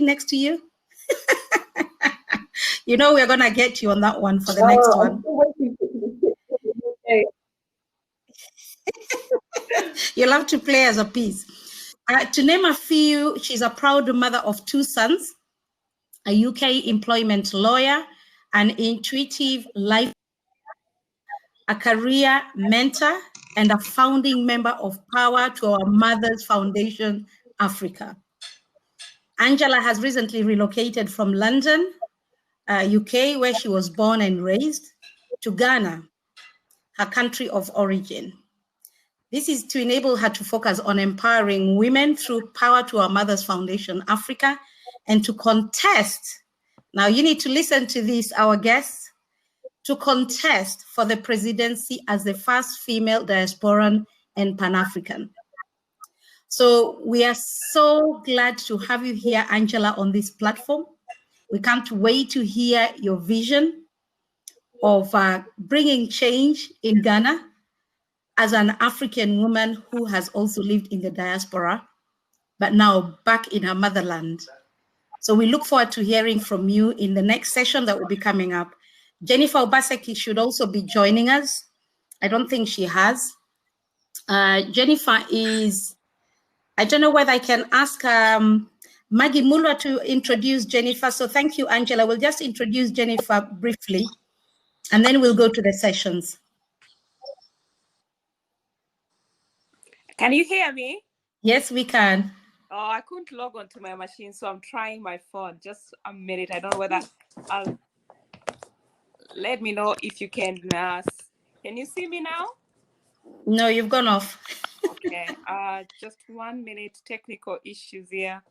next to you? You know, we're going to get you on that one for the next one. You'll have to play as a piece. To name a few, she's a proud mother of 2 sons, a UK employment lawyer, an intuitive life, a career mentor, and a founding member of Power to Our Mothers Foundation Africa. Angela has recently relocated from London, UK, where she was born and raised, to Ghana, her country of origin. This is to enable her to focus on empowering women through Power to Our Mothers Foundation Africa and to contest. Now you need to listen to this, our guests, to contest for the presidency as the first female diasporan and Pan-African. So we are so glad to have you here, Angela, on this platform. We can't wait to hear your vision of bringing change in Ghana as an African woman who has also lived in the diaspora, but now back in her motherland. So we look forward to hearing from you in the next session that will be coming up. Jennifer Obaseki should also be joining us. I don't think she has. Jennifer is, I don't know whether I can ask Maggie Mulwa to introduce Jennifer. So thank you, Angela. We'll just introduce Jennifer briefly, and then we'll go to the sessions. Can you hear me? Yes, we can. Oh, I couldn't log on to my machine, so I'm trying my phone. Just a minute. I don't know whether I'll... Let me know if you can. Can you see me now? No, you've gone off. Okay. Just 1 minute. Technical issues here.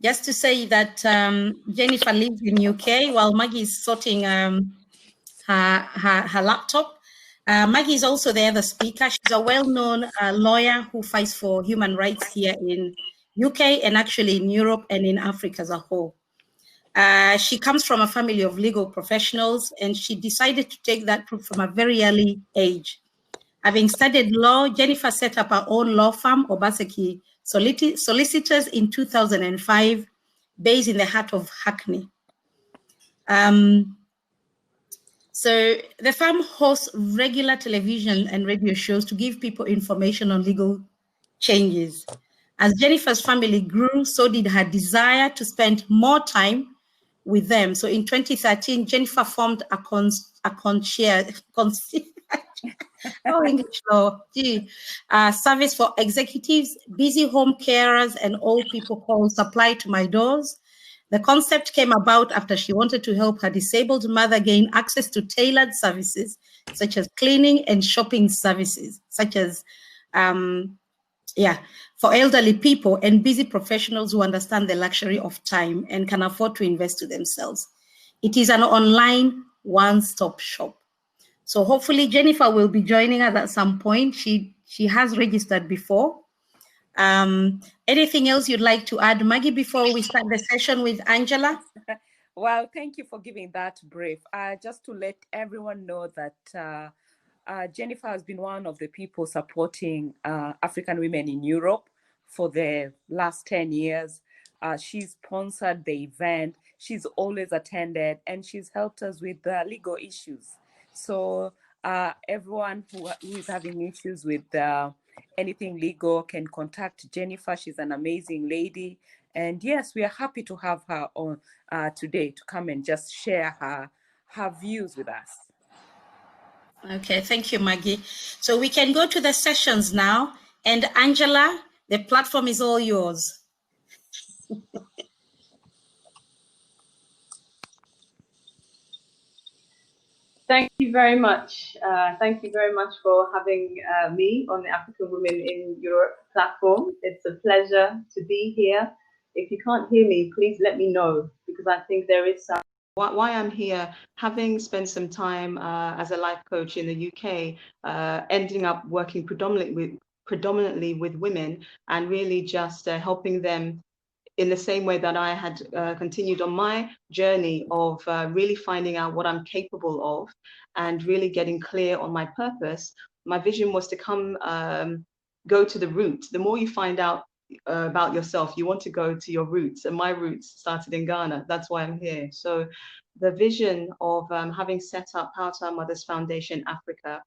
Just to say that Jennifer lives in UK while Maggie is sorting her laptop. Maggie is also the other speaker. She's a well-known lawyer who fights for human rights here in UK and actually in Europe and in Africa as a whole. She comes from a family of legal professionals, and she decided to take that route from a very early age. Having studied law, Jennifer set up her own law firm, Obaseki Solicitors, in 2005, based in the heart of Hackney. So the firm hosts regular television and radio shows to give people information on legal changes. As Jennifer's family grew, so did her desire to spend more time with them. So in 2013, Jennifer formed a service for executives, busy home carers, and old people called Supply to My Doors. The concept came about after she wanted to help her disabled mother gain access to tailored services, such as cleaning and shopping services, such as, for elderly people and busy professionals who understand the luxury of time and can afford to invest to themselves. It is an online one-stop shop. So hopefully Jennifer will be joining us at some point. She has registered before. Anything else you'd like to add, Maggie, before we start the session with Angela? Well, thank you for giving that brief. Just to let everyone know that Jennifer has been one of the people supporting African women in Europe for the last 10 years. She's sponsored the event. She's always attended, and she's helped us with legal issues. So everyone who is having issues with anything legal can contact Jennifer. She's an amazing lady. And yes, we are happy to have her on today to come and just share her views with us. Okay, thank you, Maggie. So we can go to the sessions now. And Angela, the platform is all yours. Thank you very much. Thank you very much for having me on the African Women in Europe platform. It's a pleasure to be here. If you can't hear me, please let me know, because I think there is some... Why I'm here, having spent some time as a life coach in the UK, ending up working predominantly with women and really just helping them in the same way that I had continued on my journey of really finding out what I'm capable of and really getting clear on my purpose. My vision was to come go to the roots. The more you find out about yourself, you want to go to your roots. And my roots started in Ghana. That's why I'm here. So the vision of having set up Power to Our Mothers Foundation Africa,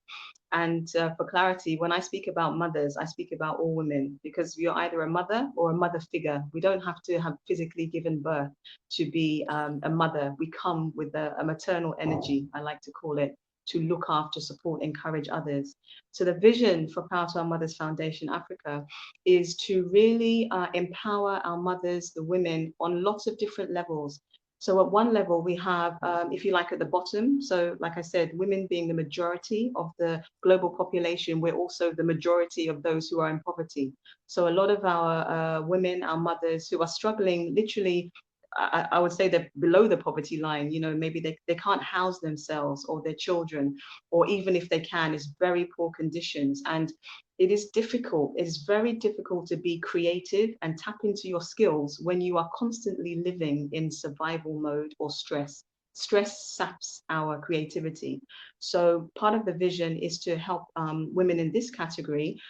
and for clarity, when I speak about mothers, I speak about all women, because you're either a mother or a mother figure. We don't have to have physically given birth to be a mother. We come with a maternal energy, I like to call it, to look after, support, encourage others. So the vision for Power to Our Mothers Foundation Africa is to really empower our mothers, the women, on lots of different levels. So at one level, we have, if you like, at the bottom. So like I said, women being the majority of the global population, we're also the majority of those who are in poverty. So a lot of our women, our mothers who are struggling, literally, I would say they're below the poverty line. You know, maybe they can't house themselves or their children, or even if they can, it's very poor conditions. And it is difficult. It is very difficult to be creative and tap into your skills when you are constantly living in survival mode or stress. Stress saps our creativity. So part of the vision is to help women in this category,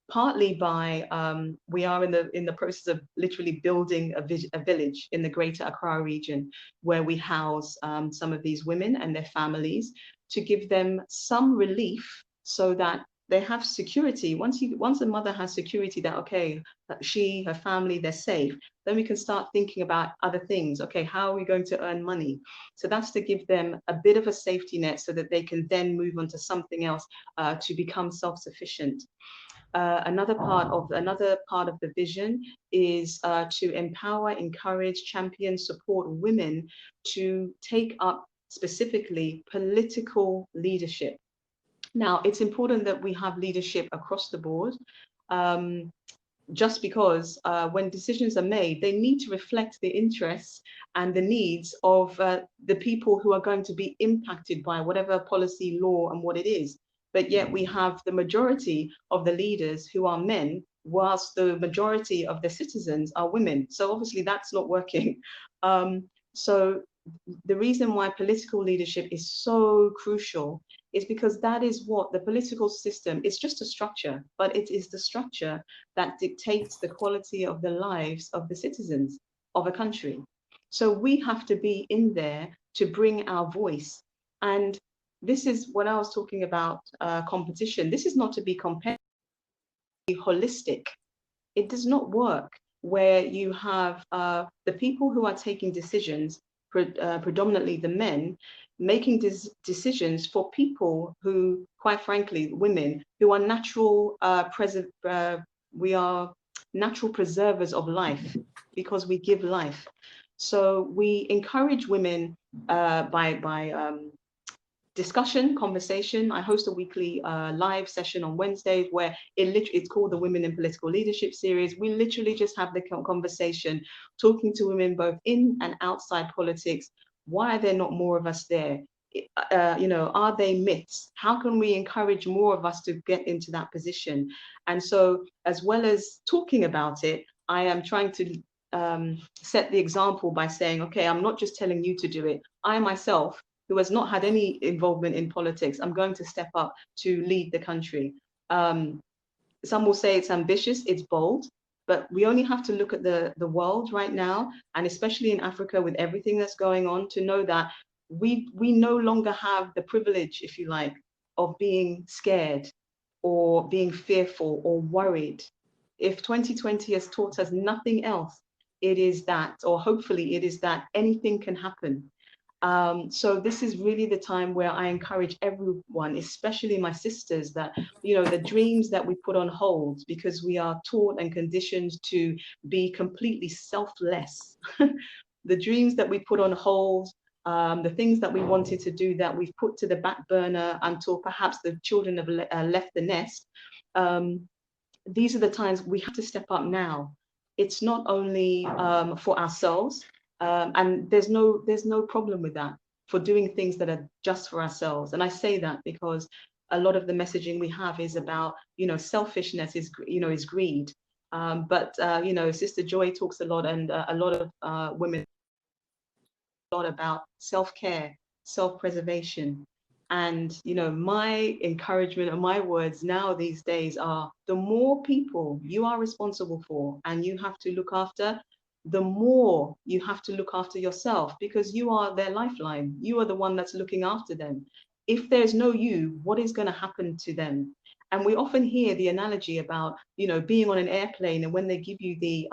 partly by, we are in the process of literally building a village in the greater Accra region, where we house some of these women and their families to give them some relief, so that they have security. Once a mother has security that, okay, that she, her family, they're safe, then we can start thinking about other things. Okay, how are we going to earn money? So that's to give them a bit of a safety net so that they can then move on to something else to become self-sufficient. Another part of the vision is to empower, encourage, champion, support women to take up specifically political leadership. Now, it's important that we have leadership across the board, just because when decisions are made, they need to reflect the interests and the needs of the people who are going to be impacted by whatever policy, law, and what it is. But yet we have the majority of the leaders who are men, whilst the majority of the citizens are women. So obviously that's not working. So the reason why political leadership is so crucial is because that is what the political system, it's just a structure, but it is the structure that dictates the quality of the lives of the citizens of a country. So we have to be in there to bring our voice. And this is when I was talking about competition. This is not to be compared, holistic. It does not work where you have the people who are taking decisions, predominantly the men, making decisions for people who, quite frankly, women, who are we are natural preservers of life, because we give life. So we encourage women by discussion, conversation. I host a weekly live session on Wednesdays where it's called the Women in Political Leadership series. We literally just have the conversation, talking to women both in and outside politics. Why are there not more of us there? You know, are they myths? How can we encourage more of us to get into that position? And so, as well as talking about it, I am trying to set the example by saying, okay, I'm not just telling you to do it. I myself, who has not had any involvement in politics, I'm going to step up to lead the country. Some will say it's ambitious, it's bold, but we only have to look at the world right now, and especially in Africa with everything that's going on, to know that we no longer have the privilege, if you like, of being scared or being fearful or worried. If 2020 has taught us nothing else, it is that, or hopefully it is that, anything can happen. So this is really the time where I encourage everyone, especially my sisters, that, you know, the dreams that we put on hold because we are taught and conditioned to be completely selfless, the dreams that we put on hold, the things that we wanted to do that we've put to the back burner until perhaps the children have left the nest. These are the times we have to step up now. It's not only for ourselves, and there's no problem with that, for doing things that are just for ourselves. And I say that because a lot of the messaging we have is about, you know, selfishness is, you know, is greed. But you know, Sister Joy talks a lot, and a lot of women a lot about self-care, self-preservation. And, you know, my encouragement and my words now these days are, the more people you are responsible for and you have to look after, the more you have to look after yourself, because you are their lifeline. You are the one that's looking after them. If there's no you, what is going to happen to them? And we often hear the analogy about, you know, being on an airplane, and when they give you the,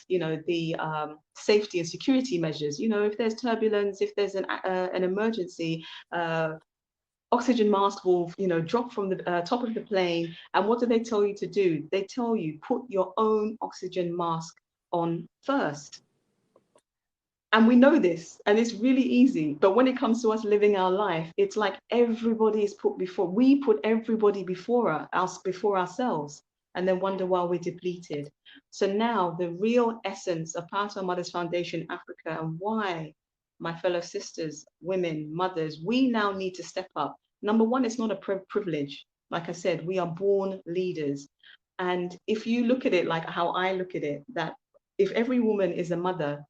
you know, the safety and security measures, you know, if there's turbulence, if there's an emergency, oxygen mask will, you know, drop from the top of the plane. And what do they tell you to do? They tell you, put your own oxygen mask on first. And we know this, and it's really easy. But when it comes to us living our life, it's like everybody is put before. We put everybody before us, before ourselves, and then wonder why we're depleted. So now the real essence of Part Our Mothers Foundation Africa, and why, my fellow sisters, women, mothers, we now need to step up. Number one, it's not a privilege. Like I said, we are born leaders. And if you look at it like how I look at it, that if every woman is a mother,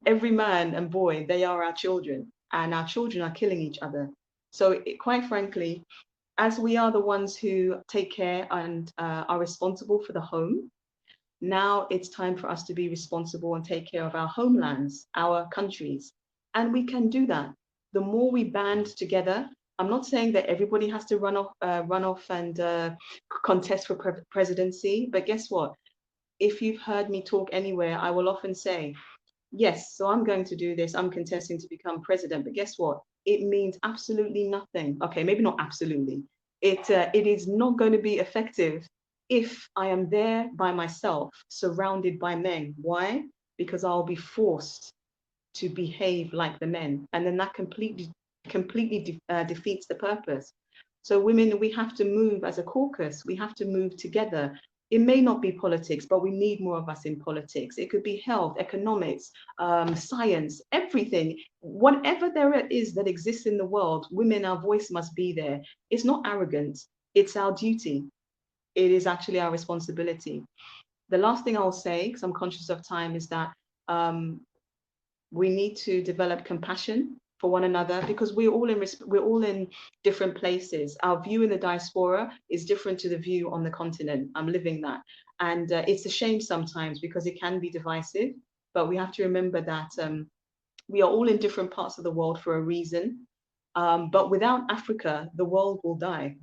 every man and boy, they are our children, and our children are killing each other. So quite frankly, as we are the ones who take care and are responsible for the home, now it's time for us to be responsible and take care of our homelands, our countries. And we can do that. The more we band together, I'm not saying that everybody has to run off and contest for presidency, but guess what? If you've heard me talk anywhere, I will often say, yes, so I'm going to do this, I'm contesting to become president, but guess what? It means absolutely nothing. Okay, maybe not absolutely. It is not going to be effective if I am there by myself, surrounded by men. Why? Because I'll be forced to behave like the men, and then that completely defeats the purpose. So women, we have to move as a caucus. We have to move together. It may not be politics, but we need more of us in politics. It could be health, economics, science, everything. Whatever there is that exists in the world, women, our voice must be there. It's not arrogant. It's our duty. It is actually our responsibility. The last thing I'll say, because I'm conscious of time, is that we need to develop compassion for one another, because we're all in different places. Our view in the diaspora is different to the view on the continent. I'm living that, and it's a shame sometimes because it can be divisive. But we have to remember that we are all in different parts of the world for a reason. But without Africa, the world will die.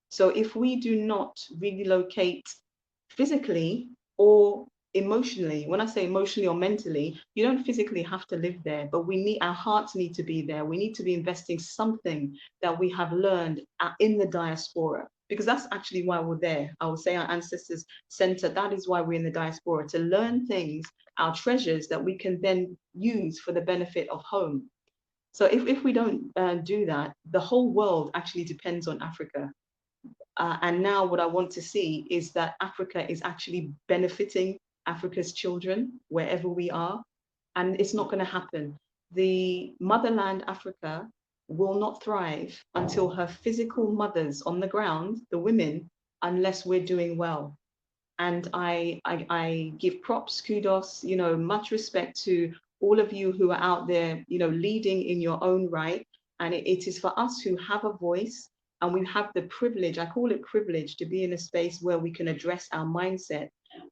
So if we do not relocate physically or emotionally, when I say emotionally or mentally, you don't physically have to live there, but our hearts need to be there. We need to be investing something that we have learned in the diaspora, because that's actually why we're there. I would say our ancestors center, that is why we're in the diaspora, to learn things, our treasures that we can then use for the benefit of home. So if we don't do that, the whole world actually depends on Africa. And now what I want to see is that Africa is actually benefiting Africa's children wherever we are. And it's not going to happen. The motherland Africa will not thrive until her physical mothers on the ground, the women, unless we're doing well. And I give props, kudos, you know, much respect to all of you who are out there, you know, leading in your own right. And it is for us who have a voice, and we have the privilege, I call it privilege, to be in a space where we can address our mindset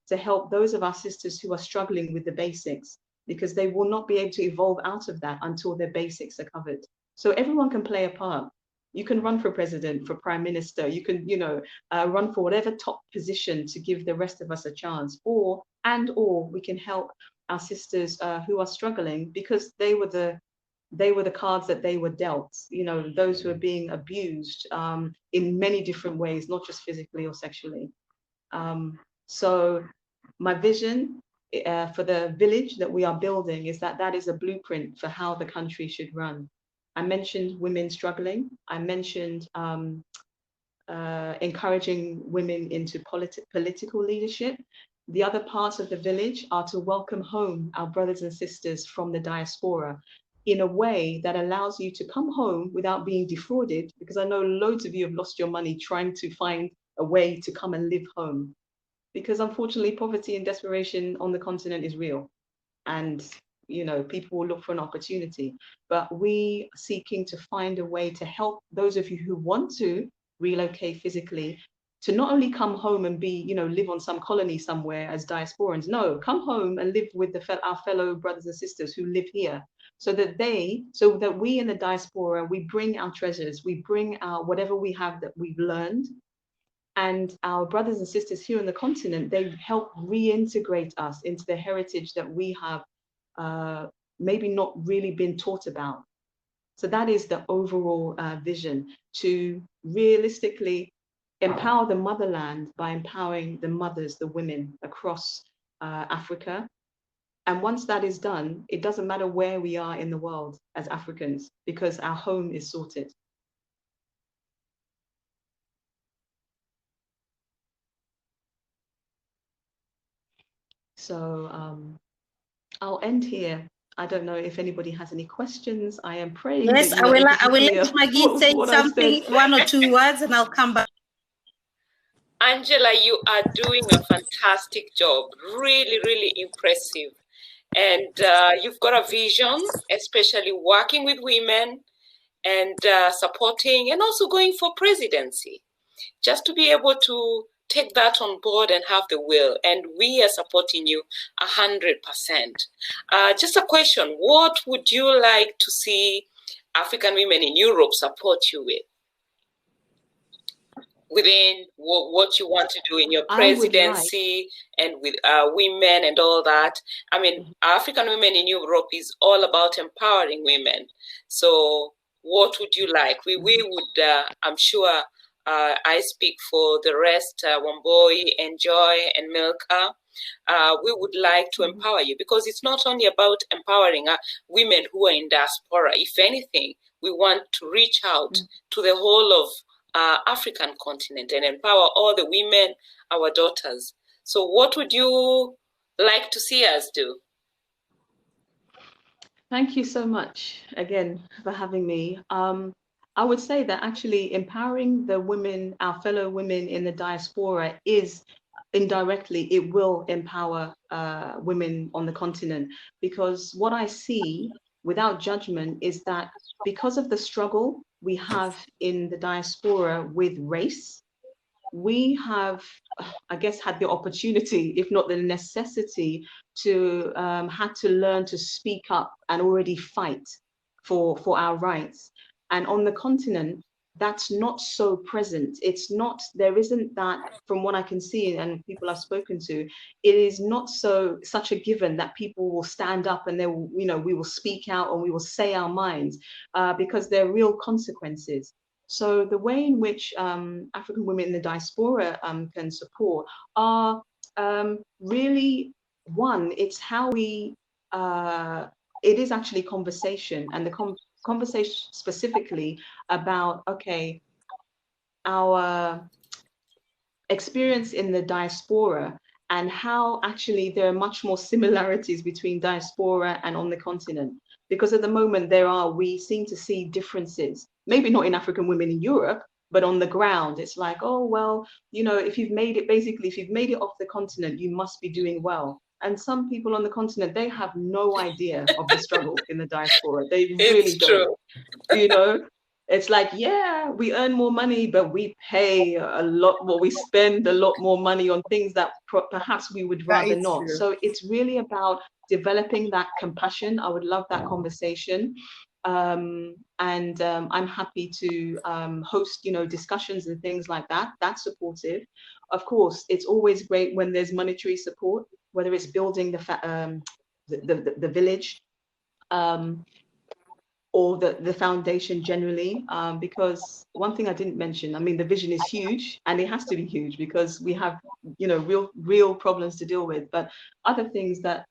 to help those of our sisters who are struggling with the basics, because they will not be able to evolve out of that until their basics are covered. So everyone can play a part. You can run for president, for prime minister, you can, you know, run for whatever top position to give the rest of us a chance, or we can help our sisters who are struggling, because they were the cards that they were dealt, you know, those who are being abused in many different ways, not just physically or sexually. So my vision for the village that we are building is that is a blueprint for how the country should run. I mentioned women struggling. I mentioned encouraging women into political leadership. The other parts of the village are to welcome home our brothers and sisters from the diaspora in a way that allows you to come home without being defrauded, because I know loads of you have lost your money trying to find a way to come and live home. Because unfortunately, poverty and desperation on the continent is real. And you know, people will look for an opportunity. But we are seeking to find a way to help those of you who want to relocate physically to not only come home and be, you know, live on some colony somewhere as diasporans. No, come home and live with our fellow brothers and sisters who live here, so that we in the diaspora, we bring our treasures, we bring our whatever we have that we've learned, and our brothers and sisters here on the continent, they help reintegrate us into the heritage that we have maybe not really been taught about. So that is the overall vision, to realistically empower the motherland by empowering the mothers, the women across Africa. And once that is done, it doesn't matter where we are in the world as Africans, because our home is sorted. So I'll end here. I don't know if anybody has any questions. I am praying. Yes, that I will let Maggie say something, one or two words, and I'll come back. Angela, you are doing a fantastic job. Really, really impressive. And you've got a vision, especially working with women and supporting, and also going for presidency. Just to be able to take that on board and have the will. And we are supporting you 100%. Just a question, what would you like to see African women in Europe support you with? Within what you want to do in your presidency and with women and all that. I mean, African women in Europe is all about empowering women. So what would you like? We would, I'm sure, I speak for the rest, Wambui and Joy and Milkah. We would like to empower you, because it's not only about empowering women who are in diaspora. If anything, we want to reach out to the whole of African continent and empower all the women, our daughters. So what would you like to see us do? Thank you so much again for having me. I would say that actually empowering the women, our fellow women in the diaspora, is indirectly, it will empower women on the continent, because what I see without judgment is that because of the struggle we have in the diaspora with race, we have, I guess, had the opportunity, if not the necessity, to had to learn to speak up and already fight for our rights. And on the continent, that's not so present. It's not, there isn't that, from what I can see and people I've spoken to, it is not such a given that people will stand up and they will, you know, we will speak out and we will say our minds, because there are real consequences. So the way in which African women in the diaspora can support are really, one, it's how we, it is actually conversation, and the conversation specifically about, okay, our experience in the diaspora and how actually there are much more similarities between diaspora and on the continent. Because at the moment we seem to see differences, maybe not in African women in Europe, but on the ground, it's like, oh, well, you know, if you've made it off the continent, you must be doing well. And some people on the continent, they have no idea of the struggle in the diaspora. They really don't, you know? It's like, yeah, we earn more money, but we pay a lot more, we spend a lot more money on things that perhaps we would rather not. True. So it's really about developing that compassion. I would love that conversation. I'm happy to host, you know, discussions and things like that. That's supportive. Of course, it's always great when there's monetary support, whether it's building the village, or the foundation generally, because one thing I didn't mention, I mean, the vision is huge, and it has to be huge because we have, you know, real problems to deal with. But other things that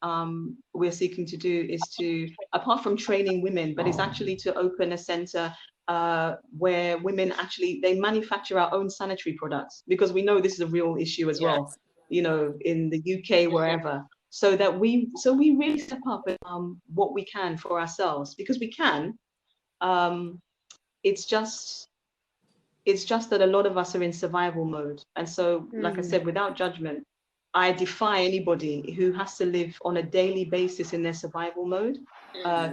we're seeking to do is to, apart from training women, but it's actually to open a center where women actually, they manufacture our own sanitary products, because we know this is a real issue as well, you know, in the UK, wherever. So that we really step up what we can for ourselves, because we can. It's just that a lot of us are in survival mode, and so, like I said, without judgment, I defy anybody who has to live on a daily basis in their survival mode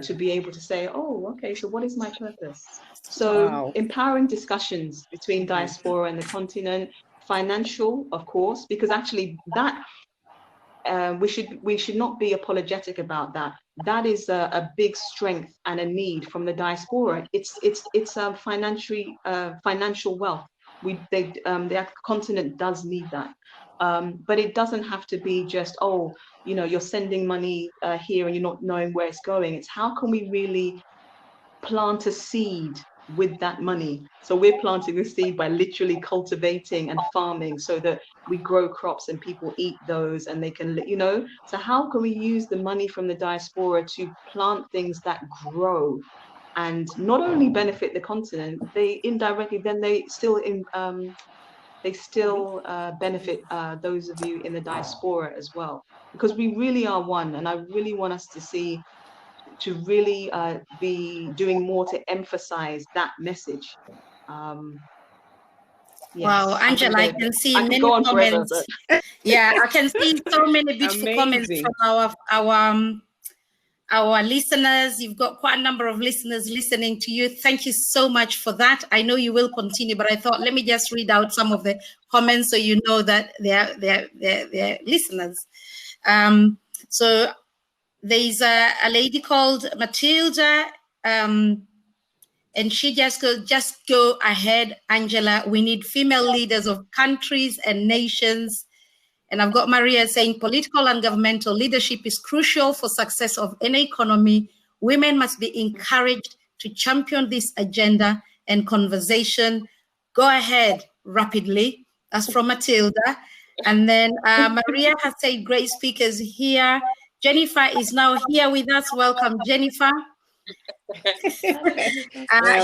to be able to say, oh, okay, so what is my purpose? So empowering discussions between diaspora and the continent, financial, of course, because actually that we should not be apologetic about that. That is a big strength and a need from the diaspora. It's a financial wealth. The continent does need that, but it doesn't have to be just, oh, you're sending money here and you're not knowing where it's going. It's how can we really plant a seed with that money? So we're planting the seed by literally cultivating and farming so that we grow crops and people eat those and they can, so how can we use the money from the diaspora to plant things that grow and not only benefit the continent, they indirectly, then they still benefit those of you in the diaspora as well, because we really are one. And I really want us to really be doing more to emphasize that message. Yes, wow, Angela, I can see many go on comments. Forever, but... Yeah, I can see so many beautiful comments from our listeners. You've got quite a number of listeners listening to you. Thank you so much for that. I know you will continue, but I thought, let me just read out some of the comments so you know that they're listeners. So there's a lady called Matilda, and she just go ahead, Angela. We need female leaders of countries and nations. And I've got Maria saying political and governmental leadership is crucial for success of any economy. Women must be encouraged to champion this agenda and conversation. Go ahead rapidly. That's from Matilda. And then Maria has said, great speakers here. Jennifer is now here with us. Welcome, Jennifer.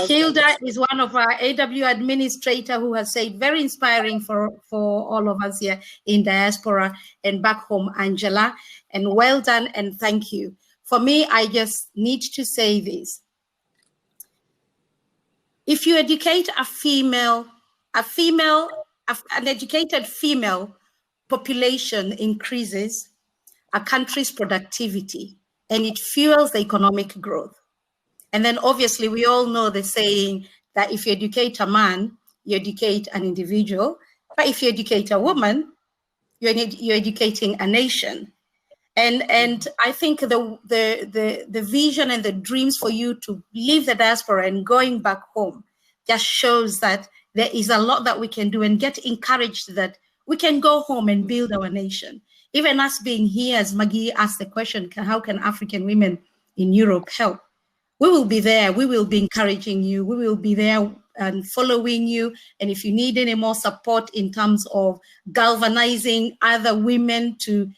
Hilda is one of our AW administrator who has said very inspiring for all of us here in diaspora and back home, Angela, and well done and thank you. For me, I just need to say this. If you educate an educated female population increases a country's productivity and it fuels the economic growth. And then obviously we all know the saying that if you educate a man, you educate an individual. But if you educate a woman, you're educating a nation. And I think the vision and the dreams for you to leave the diaspora and going back home just shows that there is a lot that we can do, and get encouraged that we can go home and build our nation. Even us being here, as Maggie asked the question, how can African women in Europe help? We will be there. We will be encouraging you. We will be there and following you. And if you need any more support in terms of galvanizing other women to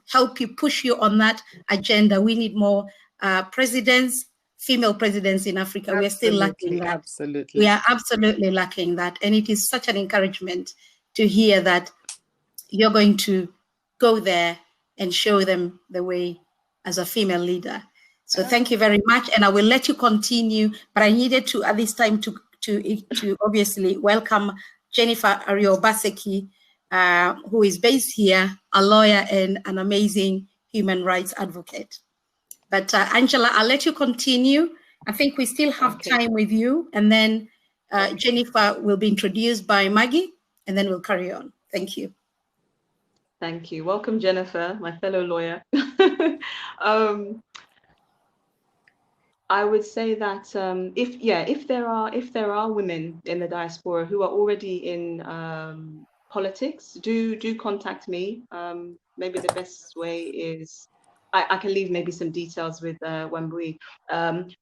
help you, push you on that agenda, we need more female presidents in Africa. Absolutely, we are still lacking that. Absolutely. We are absolutely lacking that. And it is such an encouragement to hear that you're going to go there and show them the way as a female leader. So thank you very much, and I will let you continue. But I needed to at this time to obviously welcome Jennifer Obaseki, who is based here, a lawyer and an amazing human rights advocate. But Angela, I'll let you continue. I think we still have time with you, and then Jennifer will be introduced by Maggie, and then we'll carry on. Thank you. Thank you. Welcome, Jennifer, my fellow lawyer. I would say that if there are women in the diaspora who are already in politics, do contact me. Maybe the best way is I can leave maybe some details with Wambui,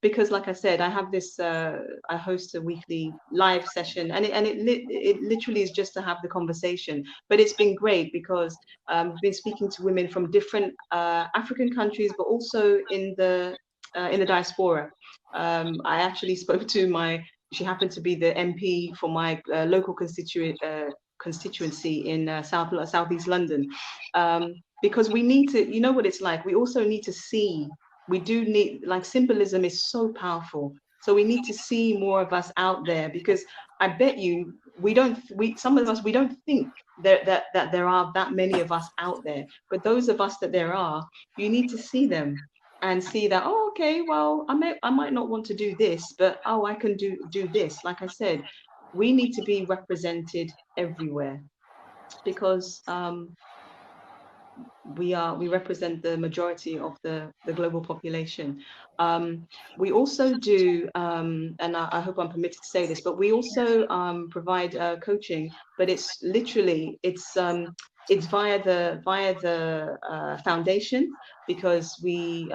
because like I said, I have this I host a weekly live session, and it literally is just to have the conversation. But it's been great because I've been speaking to women from different African countries, but also in the diaspora. I actually spoke to she happened to be the MP for my local constituency in Southeast London, because we need to, you know what it's like, we also need to see, we do need, like, symbolism is so powerful. So we need to see more of us out there, because I bet you some of us, we don't think that there are that many of us out there. But those of us that there are, you need to see them and see that, oh, okay, well, I might not want to do this, but oh, I can do this. Like I said, we need to be represented everywhere, because we represent the majority of the global population. We also do, and I hope I'm permitted to say this, but we also provide coaching, but it's literally, it's via the foundation, because we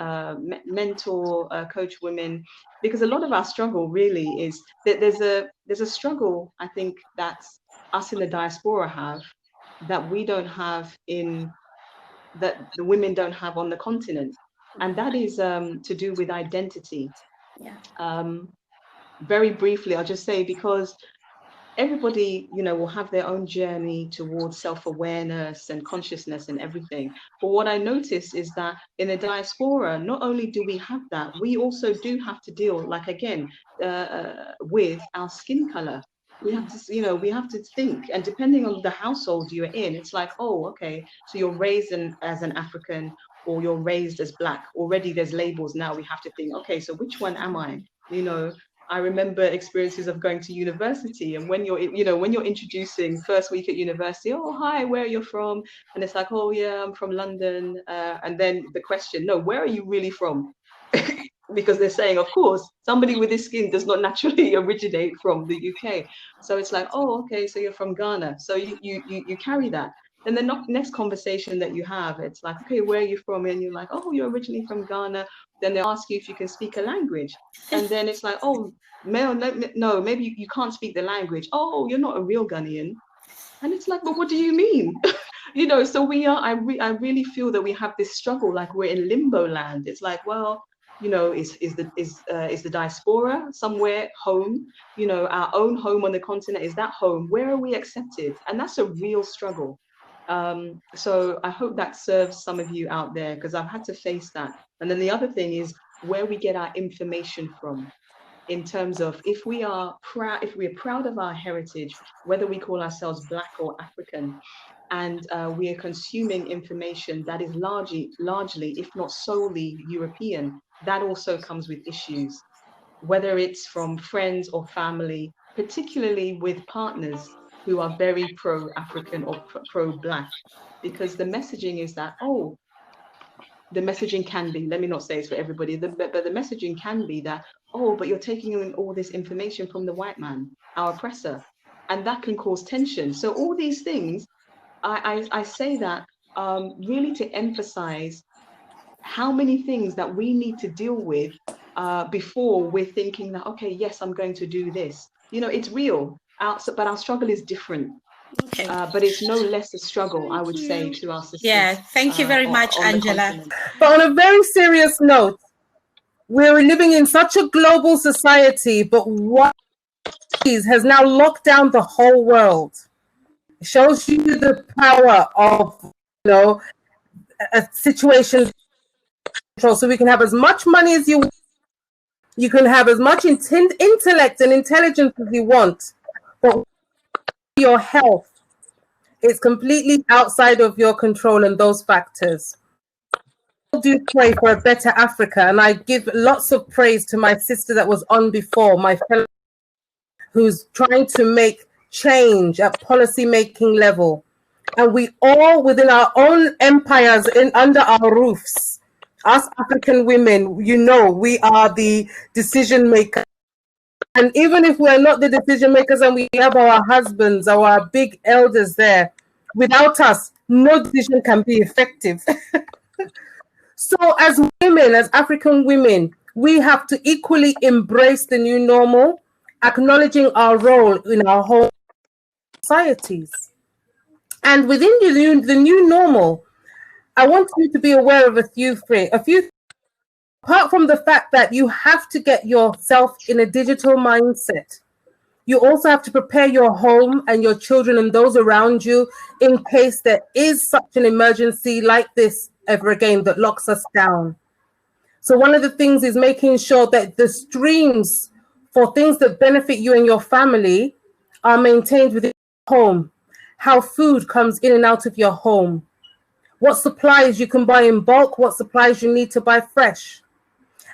mentor, coach women, because a lot of our struggle really is that there's a struggle, I think, that us in the diaspora have, that we don't have that the women don't have on the continent, and that is to do with identity. Very briefly, I'll just say, because everybody, will have their own journey towards self-awareness and consciousness and everything. But what I notice is that in the diaspora, not only do we have that, we also do have to deal, like, again, with our skin color. We have to, we have to think, and depending on the household you're in, it's like, oh, okay, so you're raised as an African, or you're raised as Black. Already there's labels now. We have to think, okay, so which one am I? I remember experiences of going to university, and when you're introducing first week at university, oh, hi, where are you from? And it's like, oh yeah, I'm from London. And then the question, no, where are you really from? Because they're saying, of course, somebody with this skin does not naturally originate from the UK. So it's like, oh, okay, so you're from Ghana. So you carry that. And the next conversation that you have, it's like, okay, where are you from? And you're like, oh, you're originally from Ghana. Then they ask you if you can speak a language. And then it's like, oh, no, maybe you can't speak the language. Oh, you're not a real Ghanaian. And it's like, but what do you mean? So I really feel that we have this struggle, like we're in limbo land. It's like, well, is the diaspora somewhere home? Our own home on the continent, is that home? Where are we accepted? And that's a real struggle. So I hope that serves some of you out there, because I've had to face that. And then the other thing is where we get our information from, in terms of if we are proud of our heritage, whether we call ourselves Black or African, and we are consuming information that is largely, if not solely, European, that also comes with issues, whether it's from friends or family, particularly with partners who are very pro-African or pro-Black, because the messaging is that, the messaging can be, let me not say it's for everybody, but the messaging can be that, but you're taking in all this information from the white man, our oppressor, and that can cause tension. So all these things, I say that really to emphasize how many things that we need to deal with before we're thinking that, okay, yes, I'm going to do this. It's real, but our struggle is different. Okay. But it's no less a struggle, I would say, to our sisters. Yeah, thank you very much, Angela. But on a very serious note, we're living in such a global society, but what has now locked down the whole world. It shows you the power of, a situation. So we can have as much money as you want. You can have as much intellect and intelligence as you want, but your health is completely outside of your control, and those factors. I do pray for a better Africa, and I give lots of praise to my sister that was on before, my fellow, who's trying to make change at policy making level, and we all within our own empires under our roofs. Us African women, we are the decision makers. And even if we're not the decision makers and we have our husbands, our big elders there, without us, no decision can be effective. So as women, as African women, we have to equally embrace the new normal, acknowledging our role in our whole societies. And within the new normal, I want you to be aware of a few things. Apart from the fact that you have to get yourself in a digital mindset, you also have to prepare your home and your children and those around you in case there is such an emergency like this ever again that locks us down. So one of the things is making sure that the streams for things that benefit you and your family are maintained within your home, how food comes in and out of your home, what supplies you can buy in bulk, what supplies you need to buy fresh,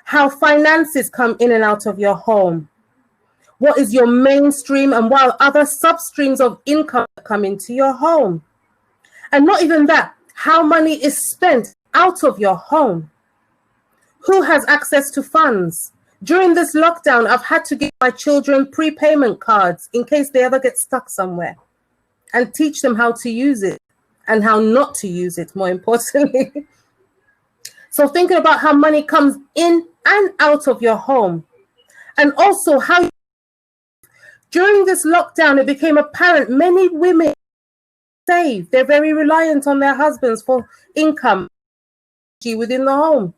how finances come in and out of your home, what is your mainstream and what other substreams of income come into your home. And not even that, how money is spent out of your home. Who has access to funds? During this lockdown, I've had to give my children prepayment cards in case they ever get stuck somewhere, and teach them how to use it and how not to use it, more importantly. So thinking about how money comes in and out of your home, and also how during this lockdown, it became apparent many women save. They're very reliant on their husbands for income within the home.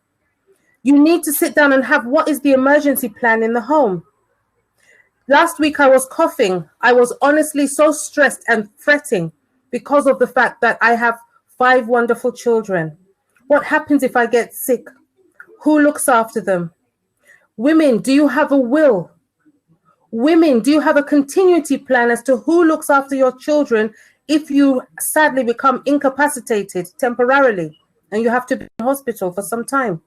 You need to sit down and have what is the emergency plan in the home. Last week I was coughing. I was honestly so stressed and fretting because of the fact that I have 5 wonderful children. What happens if I get sick? Who looks after them? Women, do you have a will? Women, do you have a continuity plan as to who looks after your children if you sadly become incapacitated temporarily and you have to be in hospital for some time?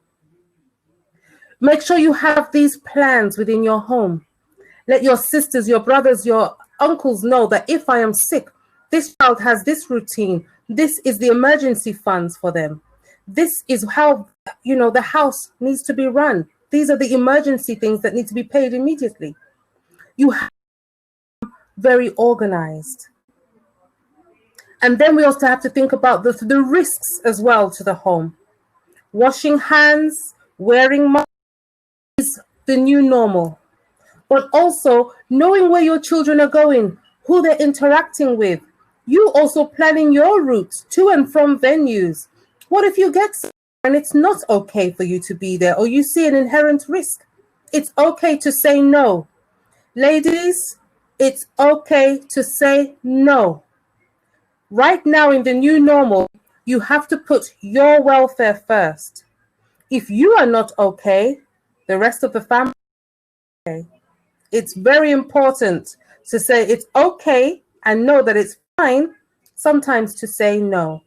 Make sure you have these plans within your home. Let your sisters, your brothers, your uncles know that if I am sick, this child has this routine. This is the emergency funds for them. This is how, the house needs to be run. These are the emergency things that need to be paid immediately. You have to be very organized. And then we also have to think about the risks as well to the home. Washing hands, wearing masks is the new normal. But also knowing where your children are going, who they're interacting with. You also planning your routes to and from venues. What if you get sick and it's not okay for you to be there, or you see an inherent risk? It's okay to say no. Ladies, it's okay to say no. Right now in the new normal, you have to put your welfare first. If you are not okay, the rest of the family is okay. It's very important to say it's okay and know that it's fine sometimes to say no.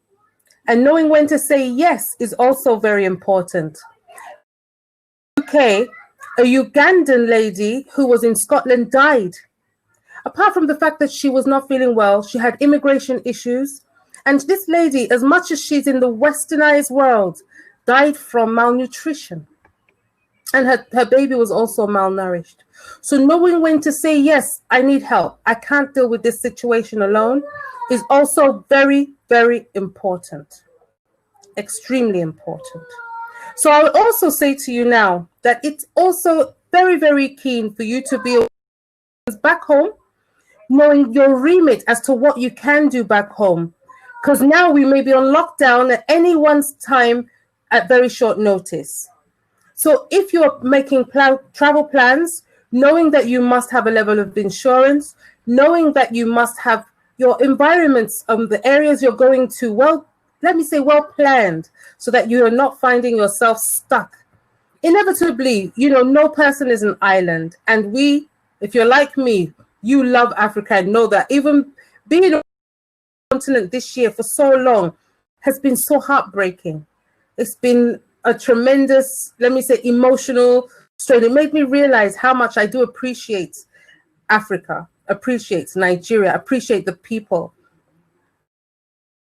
And knowing when to say yes is also very important. Okay, a Ugandan lady who was in Scotland died. Apart from the fact that she was not feeling well, she had immigration issues. And this lady, as much as she's in the westernized world, died from malnutrition. And her baby was also malnourished. So knowing when to say, yes, I need help, I can't deal with this situation alone, is also very, very important. Extremely important. So I would also say to you now that it's also very, very keen for you to be back home, knowing your remit as to what you can do back home. Because now we may be on lockdown at anyone's time at very short notice. So if you're making travel plans, knowing that you must have a level of insurance, knowing that you must have your environments, the areas you're going to, well planned, so that you are not finding yourself stuck. Inevitably, no person is an island. And if you're like me, you love Africa and know that even being on the continent this year for so long has been so heartbreaking. It's been a tremendous, emotional strain. It made me realize how much I do appreciate Africa, appreciate Nigeria, appreciate the people.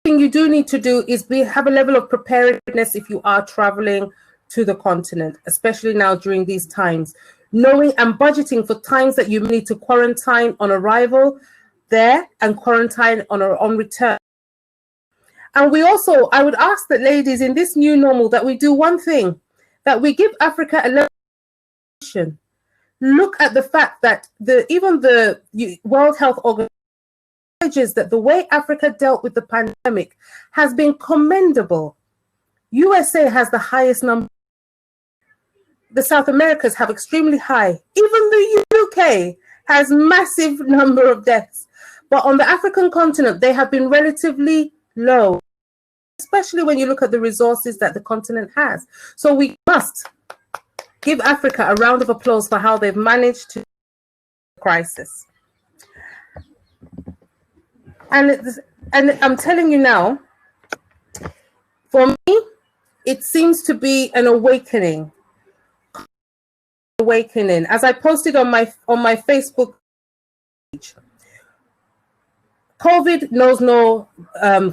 The thing you do need to do is have a level of preparedness if you are traveling to the continent, especially now during these times. Knowing and budgeting for times that you need to quarantine on arrival there and quarantine on return. And I would ask that ladies in this new normal that we do one thing, that we give Africa a level of attention. Look at the fact that even the World Health Organization acknowledges that the way Africa dealt with the pandemic has been commendable. USA has the highest number. The South Americas have extremely high. Even the UK has massive number of deaths. But on the African continent, they have been relatively low, especially when you look at the resources that the continent has. So we must give Africa a round of applause for how they've managed to the crisis. And I'm telling you now, for me, it seems to be an awakening. As I posted on my Facebook page, COVID knows no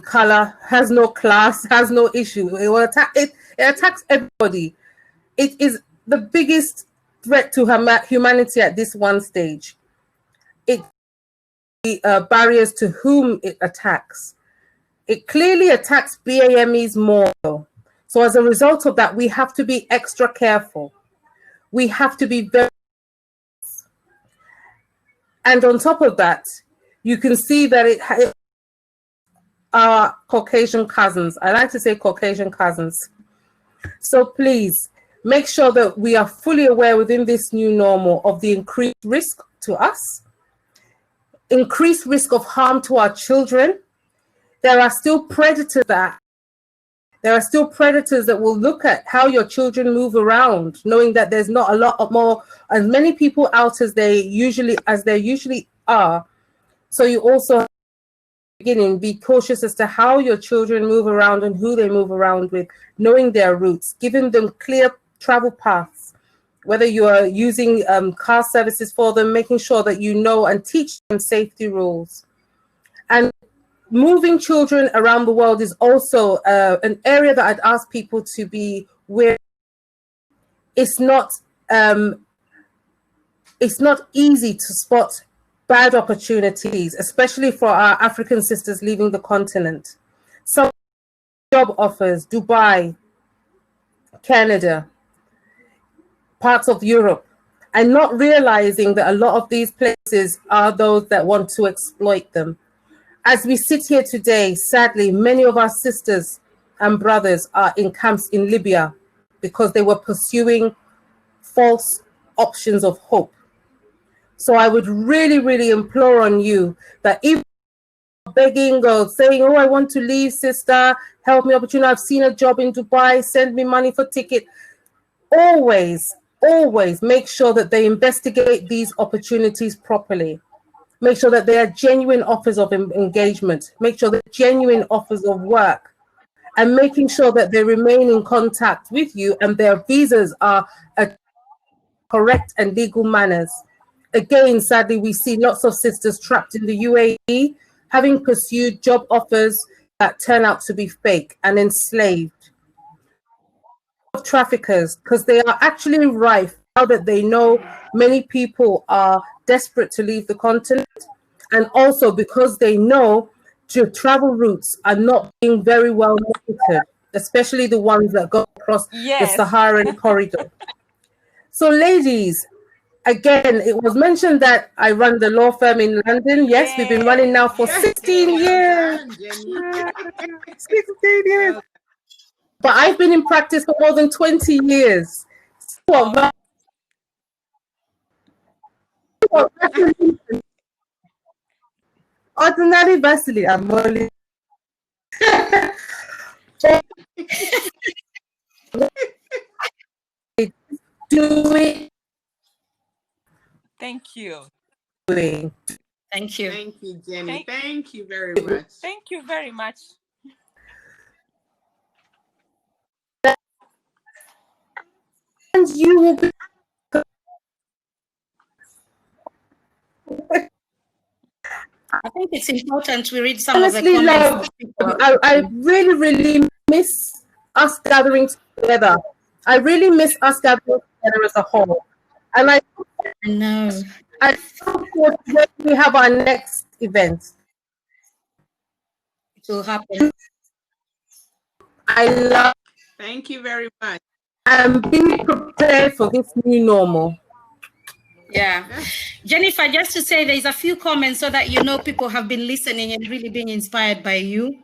color, has no class, has no issue. It attacks everybody. It is the biggest threat to humanity at this one stage. It barriers to whom it attacks. It clearly attacks BAMEs more. So as a result of that, we have to be extra careful. We have to be very, and on top of that, you can see that it are Caucasian cousins. I like to say Caucasian cousins. So please make sure that we are fully aware within this new normal of the increased risk to us, increased risk of harm to our children. There are still predators that will look at how your children move around, knowing that there's not a lot more, as many people out as there usually are. So you also beginning be cautious as to how your children move around and who they move around with, knowing their routes, giving them clear travel paths, whether you are using car services for them, making sure that you know and teach them safety rules. And moving children around the world is also an area that I'd ask people to be aware. It's not easy to spot bad opportunities, especially for our African sisters leaving the continent. Some job offers, Dubai, Canada, parts of Europe, and not realizing that a lot of these places are those that want to exploit them. As we sit here today, sadly, many of our sisters and brothers are in camps in Libya because they were pursuing false options of hope. So I would really, really implore on you that if begging or saying, oh, I want to leave, sister, help me opportunity, I've seen a job in Dubai, send me money for ticket. Always make sure that they investigate these opportunities properly. Make sure that they are genuine offers of engagement. Make sure they're genuine offers of work. And making sure that they remain in contact with you and their visas are correct and legal manners. Again, sadly, we see lots of sisters trapped in the UAE having pursued job offers that turn out to be fake and enslaved. Traffickers, because they are actually rife now that they know many people are desperate to leave the continent, and also because they know travel routes are not being very well monitored, especially the ones that go across the Saharan corridor. So ladies, again, it was mentioned that I run the law firm in London. Yes, we've been running now for 16 years. 16 years. But I've been in practice for more than 20 years. Ordinary Vasily, I'm only do it. Thank you. Thank you. Thank you, Jenny. Thank you very much. Thank you very much. And you will be I think it's important we read some of the comments. I really, really miss us gathering together. I really miss us gathering together as a whole. And I know. I hope when we have our next event, it will happen. I love. Thank you very much. I'm being prepared for this new normal. Yeah. Jennifer, just to say there's a few comments so that you know people have been listening and really being inspired by you.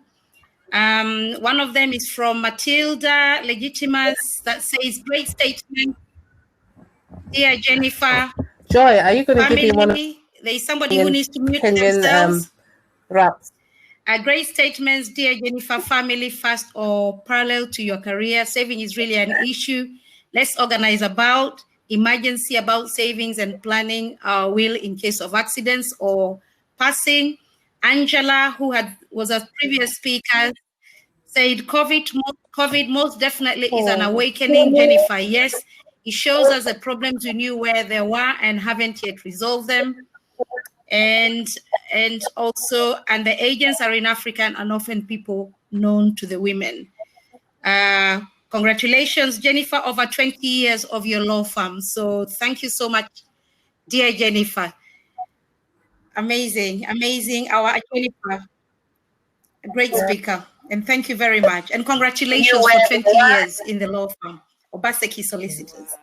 One of them is from Matilda Legitimus that says, great statement. Dear Jennifer. Joy, are you going to give me one of there's somebody who needs to mute themselves. Raps. Great statements, dear Jennifer. Family first or parallel to your career. Saving is really an issue. Let's organize about emergency, about savings and planning our will in case of accidents or passing. Angela, who was a previous speaker, said COVID most definitely is an awakening. Jennifer, yes, it shows us the problems we knew where they were and haven't yet resolved them. And also, the agents are in Africa and often people known to the women. Congratulations, Jennifer, over 20 years of your law firm. So thank you so much, dear Jennifer. Amazing, amazing. Our Jennifer, a great speaker. And thank you very much. And congratulations for 20 years in the law firm, Obaseki Solicitors.